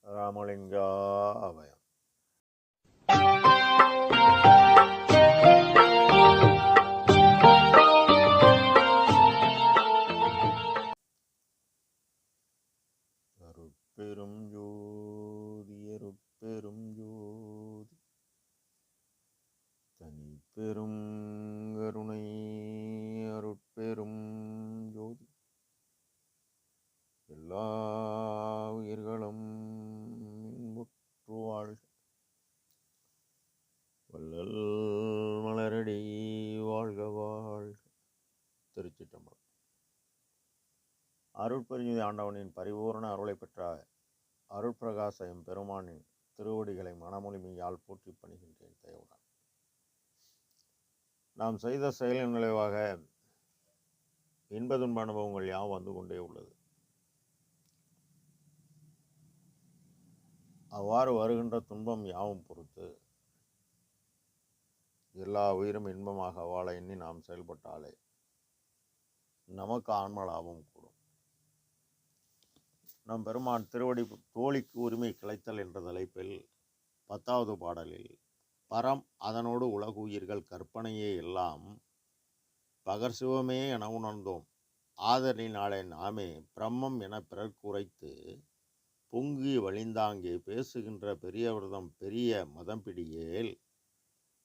ராமலிங்கா அபயம். அருட்பெரும் ஜோதி அருட்பெரும் ஜோதி தனிப்பெரும் கருணை அருட்பெரும் ஜோதி எல்லா உயிர்களும் இன்புற்று வாழ்க. வள்ளல் மலரடி வாழ்க வாழ்க. திருச்சிற்றம்பலம். அருட்பெருஞ்சுதி ஆண்டவனின் பரிபூர்ண அருளை பெற்ற அருட்பிரகாச எம்பெருமானின் திருவடிகளை மனமொழிமையால் போற்றி பணிகின்றேன் தயவுடன். நாம் செய்த செயலின் விளைவாக இன்ப துன்ப அனுபவங்கள் யாவும் வந்து கொண்டே உள்ளது. அவ்வாறு வருகின்ற துன்பம் யாவும் பொறுத்து எல்லா உயிரும் இன்பமாக வாழ எண்ணி நாம் செயல்பட்டாலே நமக்கு ஆன்ம லாபம் கூடும். நம் பெருமான் திருவடி தோழிக்கு உரிமை கிளைத்தல் என்ற தலைப்பில் 10வது பாடலில் பரம் அதனோடு உலகுயிர்கள் கற்பனையே எல்லாம் பகர்சிவமே என உணர்ந்தோம் ஆதலினாலே நாமே பிரம்மம் என பிறர்க்கு உரைத்து பொங்கி வழிந்தாங்கே பேசுகின்ற பெரியவிரதம் பெரிய மதம்பிடியேல்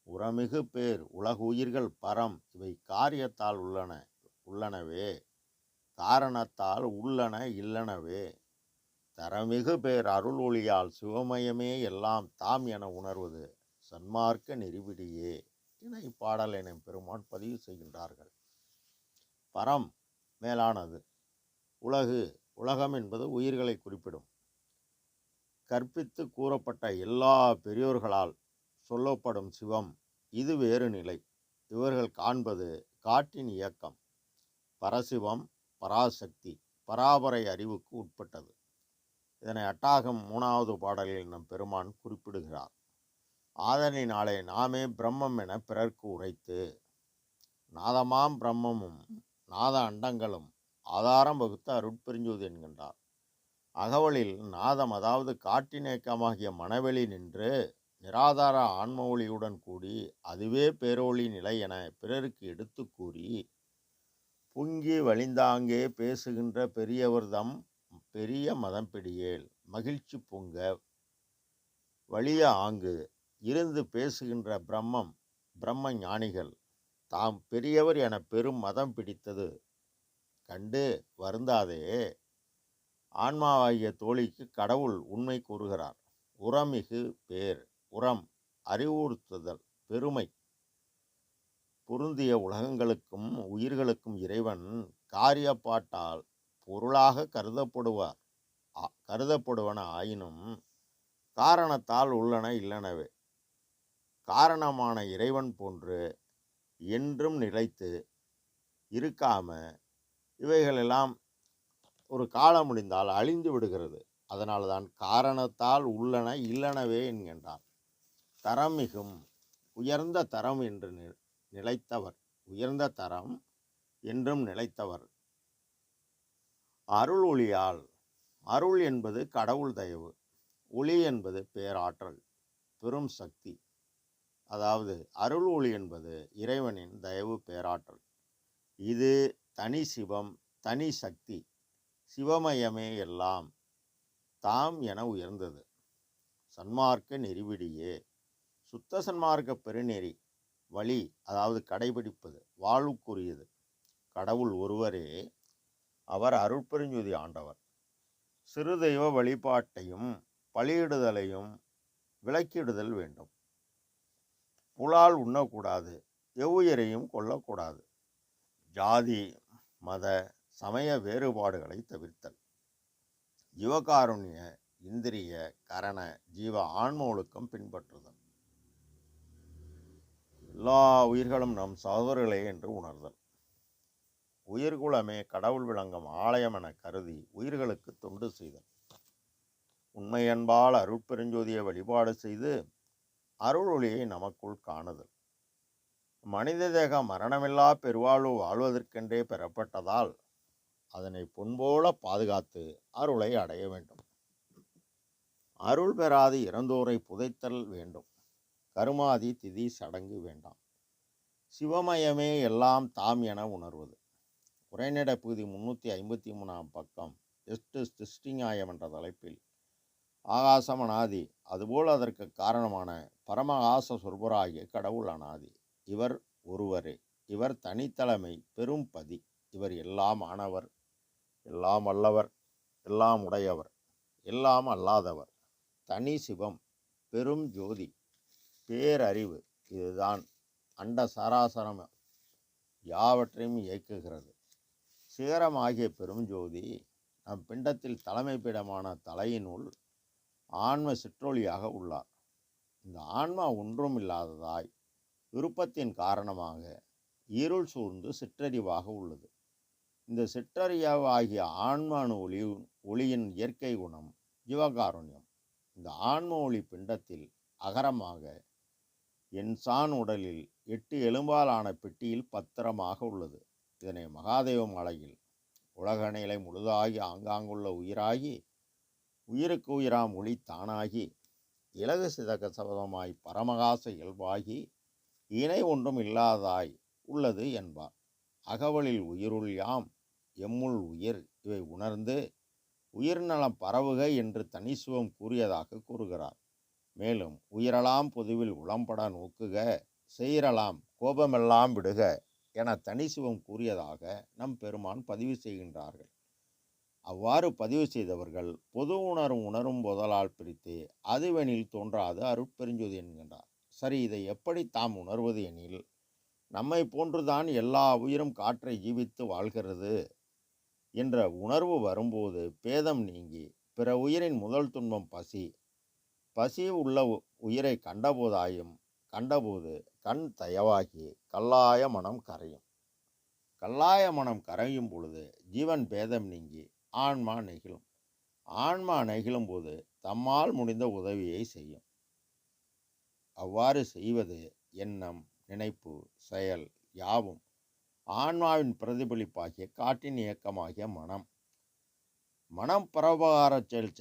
உரமிகு பேர் உலகுயிர்கள் பரம் இவை காரியத்தால் உள்ளனவே காரணத்தால் உள்ளன இல்லனவே தரமிகு பேர் அருள் ஒளியால் சிவமயமே எல்லாம் தாம் என உணர்வது சன்மார்க்க நெறிவிடியே என இப்பாடல் என பெருமான் பதிவு செய்கின்றார்கள். பரம் மேலானது. உலகம் என்பது உயிர்களை குறிப்பிடும். கற்பித்து கூறப்பட்ட எல்லா பெரியோர்களால் சொல்லப்படும் சிவம் இது வேறு நிலை. இவர்கள் காண்பது காற்றின் இயக்கம். பரசிவம் பராசக்தி பராபரை அறிவுக்கு உட்பட்டது. இதனை அட்டாகம் 3வது பாடலில் நம் பெருமான் குறிப்பிடுகிறார். ஆதலினாலே நாமே பிரம்மம் என பிறர்க்கு உரைத்து நாதமாம் பிரம்மமும் நாத அண்டங்களும் ஆதாரம் வகுத்த அருட்பெருஞ்சோதி என்கின்றார். அகவலில் நாதம் அதாவது காட்டினேக்கமாகிய மனவெளி நின்று நிராதார ஆன்ம ஒளியுடன் கூடி அதுவே பேரொளி நிலை என பிறருக்கு எடுத்து கூறி பொங்கி வழிந்தாங்கே பேசுகின்ற பெரியவர்தம் பெரிய மதம்பிடியேல் மகிழ்ச்சி பொங்க வலிய ஆங்கு இருந்து பேசுகின்ற பிரம்ம ஞானிகள் தாம் பெரியவர் என பெரும் மதம் பிடித்தது கண்டு வருந்தாதே ஆன்மாவாகிய தோழிக்கு கடவுள் உண்மை கூறுகிறார். உரமிகு பேர் உரம் அறிவுறுத்துதல் பெருமை பொருந்திய உலகங்களுக்கும் உயிர்களுக்கும் இறைவன் காரியப்பாட்டால் பொருளாக கருதப்படுவன ஆயினும் காரணத்தால் உள்ளன இல்லனவே. காரணமான இறைவன் போன்று என்றும் நிலைத்து இருக்காம இவைகளெல்லாம் ஒரு காலம் முடிந்தால் அழிந்து விடுகிறது. அதனால்தான் காரணத்தால் உள்ளன இல்லனவே என்கின்றார். தரம் மிகும் உயர்ந்த தரம் என்று நிலைத்தவர் உயர்ந்த தரம் என்றும் நிலைத்தவர். அருள் ஒளியால் அருள் என்பது கடவுள் தயவு, ஒளி என்பது பேராற்றல் பெரும் சக்தி. அதாவது அருள் ஒளி என்பது இறைவனின் தயவு பேராற்றல். இது தனி சிவம் தனி சக்தி சிவமயமே எல்லாம் தாம் என உயர்ந்தது. சன்மார்க்க நெறிவிடியே சுத்த சன்மார்க்க பெருநெறி வழி அதாவது கடைபிடிப்பது வாழ்வுக்குரியது. கடவுள் ஒருவரே, அவர் அருட்பெருஞ்சுதி ஆண்டவர். சிறு தெய்வ வழிபாட்டையும் பலியிடுதலையும் விலக்கிடுதல் வேண்டும். புலால் உண்ணக்கூடாது, எவ்வுயிரையும் கொல்லக்கூடாது. ஜாதி மத சமய வேறுபாடுகளை தவிர்த்தல். ஜீவகாருண்ய இந்திரிய கரண ஜீவ ஆன்ம ஒழுக்கம் பின்பற்றுதல். எல்லா உயிர்களும் நம் சகோதரர்களே என்று உணர்தல். உயிர்குலமே கடவுள் விளங்கும் ஆலயம் என கருதி உயிர்களுக்கு தொண்டு செய்தல். உண்மையன்பால் அருட்பெருஞ்சோதியை வழிபாடு செய்து அருள் ஒளியை நமக்குள் காணுதல். மனித தேக மரணமில்லா பெருவாழ்வு வாழ்வதற்கென்றே பெறப்பட்டதால் அதனை பொன்போல பாதுகாத்து அருளை அடைய வேண்டும். அருள் பெறாது இறந்தோரை புதைத்தல் வேண்டும். கருமாதி திதி சடங்கு வேண்டாம். சிவமயமே எல்லாம் தாம் என உணர்வது. உரைநடை பகுதி 353 பக்கம். சிருஷ்டி நியாயம் என்ற தலைப்பில் ஆகாசம் அனாதி, அதுபோல் அதற்கு காரணமான பரமகாச சொற்பராகிய கடவுள் அனாதி. இவர் ஒருவரே. இவர் தனித்தலைமை பெரும் பதி. இவர் எல்லாம் ஆனவர், எல்லாம் வல்லவர், எல்லாம் உடையவர், எல்லாம் அல்லாதவர். தனி சிவம், பெரும் ஜோதி, பேரறிவு. இதுதான் அண்ட சராசரம் யாவற்றையும் இயக்குகிறது. சிகரமாகிய பெரும் ஜோதி நம் பிண்டத்தில் தலைமை பீடமான தலையினுள் ஆன்ம சிற்றொளியாக உள்ளார். இந்த ஆன்மா ஒன்றும் இல்லாததாய் விருப்பத்தின் காரணமாக இருள் சூழ்ந்து சிற்றறிவாக உள்ளது. இந்த சிற்றறிவாகிய ஆன்ம ஒளியின் இயற்கை குணம் ஜீவகாருண்யம். இந்த ஆன்ம ஒளி பிண்டத்தில் அகரமாக என்சான் உடலில் 8 எலும்பால் ஆன பெட்டியில் பத்திரமாக உள்ளது. இதனை மகாதேவ மலையில் உலக நிலை முழுதாகி ஆங்காங்குள்ள உயிராகி உயிருக்கு உயிராம் ஒளி தானாகி இலகு சிதக சபதமாய் பரமகாச இயல்பாகி இணை ஒன்றும் இல்லாதாய் உள்ளது என்பார். அகவலில் உயிருள் யாம் எம்முள் உயிர் இவை உணர்ந்து உயிர்நலம் பரவுக என்று தனிசுவம் கூறியதாக கூறுகிறார். மேலும் உயிரலாம் பொதுவில் உளம்பட நோக்குக, செய்யலாம் கோபமெல்லாம் விடுக என தனிசுவம் கூறியதாக நம் பெருமான் பதிவு செய்கின்றார்கள். அவ்வாறு பதிவு செய்தவர்கள் பொது உணரும் போதலால் பிரித்து அதுவெனில் தோன்றாது அருட்பெருஞ்சோதி என்கின்றார். சரி, இதை எப்படி தாம் உணர்வது எனில், நம்மை போன்றுதான் எல்லா உயிரும் காற்றை ஜீவித்து வாழ்கிறது என்ற உணர்வு வரும்போது பேதம் நீங்கி பிற உயிரின் முதல் துன்பம் பசி. பசி உள்ள உயிரை கண்டபோது கண் தயவாகி கல்லாய மனம் கரையும். கல்லாய மனம் கரையும் பொழுது ஜீவன் பேதம் நீங்கி ஆன்மா நெகிழும். ஆன்மா நெகிழும் போது தம்மால் முடிந்த உதவியை செய்யும். அவ்வாறு செய்வது எண்ணம், நினைப்பு, செயல் யாவும் ஆன்மாவின் பிரதிபலிப்பாகிய காற்றின் இயக்கமாகிய மனம். மனம் பரோபகார செயல்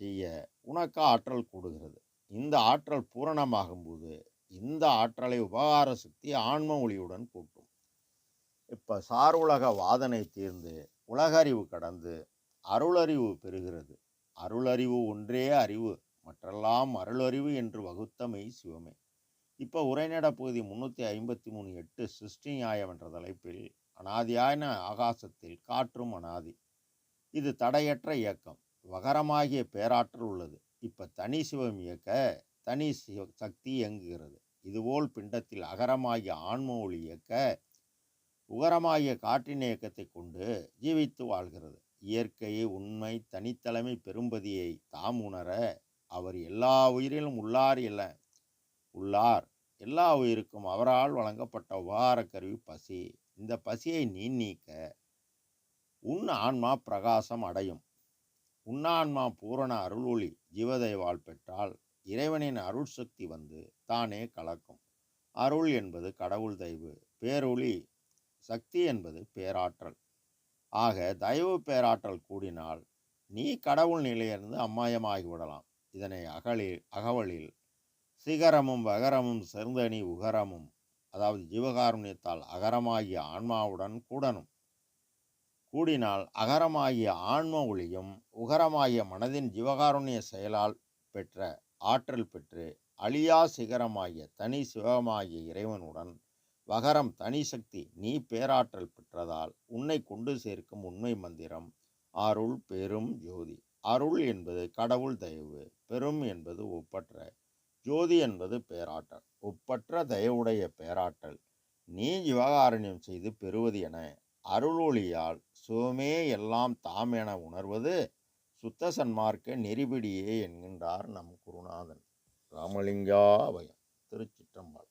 செய்ய உனக்கு ஆற்றல் கூடுகிறது. இந்த ஆற்றல் பூரணமாகும்போது இந்த ஆற்றலை உபகார சக்தி ஆன்ம ஒளியுடன் கூட்டும். இப்போ சார்வுலக வாதனை தீர்ந்து உலகறிவு கடந்து அருளறிவு பெறுகிறது. அருளறிவு ஒன்றே அறிவு, மற்றெல்லாம் அருளறிவு என்று வகுத்தமை சிவமே. இப்போ உரைநட பகுதி 353 சிருஷ்டி நியாயம் என்ற தலைப்பில் அனாதியான ஆகாசத்தில் காற்றும் அனாதி. இது தடையற்ற இயக்கம். வகரமாகிய பேராற்றல் உள்ளது. இப்போ தனி சிவம் இயக்க தனி சக்தி இயங்குகிறது. இதுபோல் பிண்டத்தில் அகரமாகிய ஆன்ம ஒளி இயக்க உகரமாகிய காற்றின் இயக்கத்தை கொண்டு ஜீவித்து வாழ்கிறது. இயற்கையை உண்மை தனித்தலைமை பெரும்பதியை தாம் உணர அவர் எல்லா உயிரிலும் உள்ளார். எல்லா உயிருக்கும் அவரால் வழங்கப்பட்ட உபகார கருவி பசி. இந்த பசியை நீக்க உன் ஆன்மா பிரகாசம் அடையும். உன்னான்மா பூரண அருள் ஒளி ஜீவதெய்வால் பெற்றால் இறைவனின் அருள் சக்தி வந்து தானே கலக்கும். அருள் என்பது கடவுள் தயவு, பேரொளி சக்தி என்பது பேராற்றல். ஆக தயவு பேராற்றல் கூடினால் நீ கடவுள் நிலையிலிருந்து அம்மாயமாகிவிடலாம். இதனை அகவலில் சிகரமும் வகரமும் செருந்தனி உகரமும், அதாவது ஜீவகாருண்யத்தால் அகரமாகிய ஆன்மாவுடன் கூடினால் அகரமாகிய ஆன்ம ஒளியும் உகரமாகிய மனதின் ஜீவகாருண்ய செயலால் பெற்ற ஆற்றல் பெற்று அழியா சிகரமாகிய தனி சிவமாகிய இறைவனுடன் வகரம் தனி சக்தி நீ பேராற்றல் பெற்றதால் உன்னை கொண்டு சேர்க்கும் உண்மை மந்திரம் அருள் பெரும் ஜோதி. அருள் என்பது கடவுள் தயவு, பெரும் என்பது ஒப்பற்ற, ஜோதி என்பது பேராற்றல். ஒப்பற்ற தயவுடைய பேராற்றல் நீ ஜீவகாருண்யம் செய்து பெறுவது என அருள் ஒளியால் சிவமே எல்லாம் தாம் என உணர்வது சுத்த சன்மார்க்க நெறிபிடியே என்கின்றார் நம் குருநாதன். ராமலிங்கா அபயம். திருச்சிற்றம்பலம்.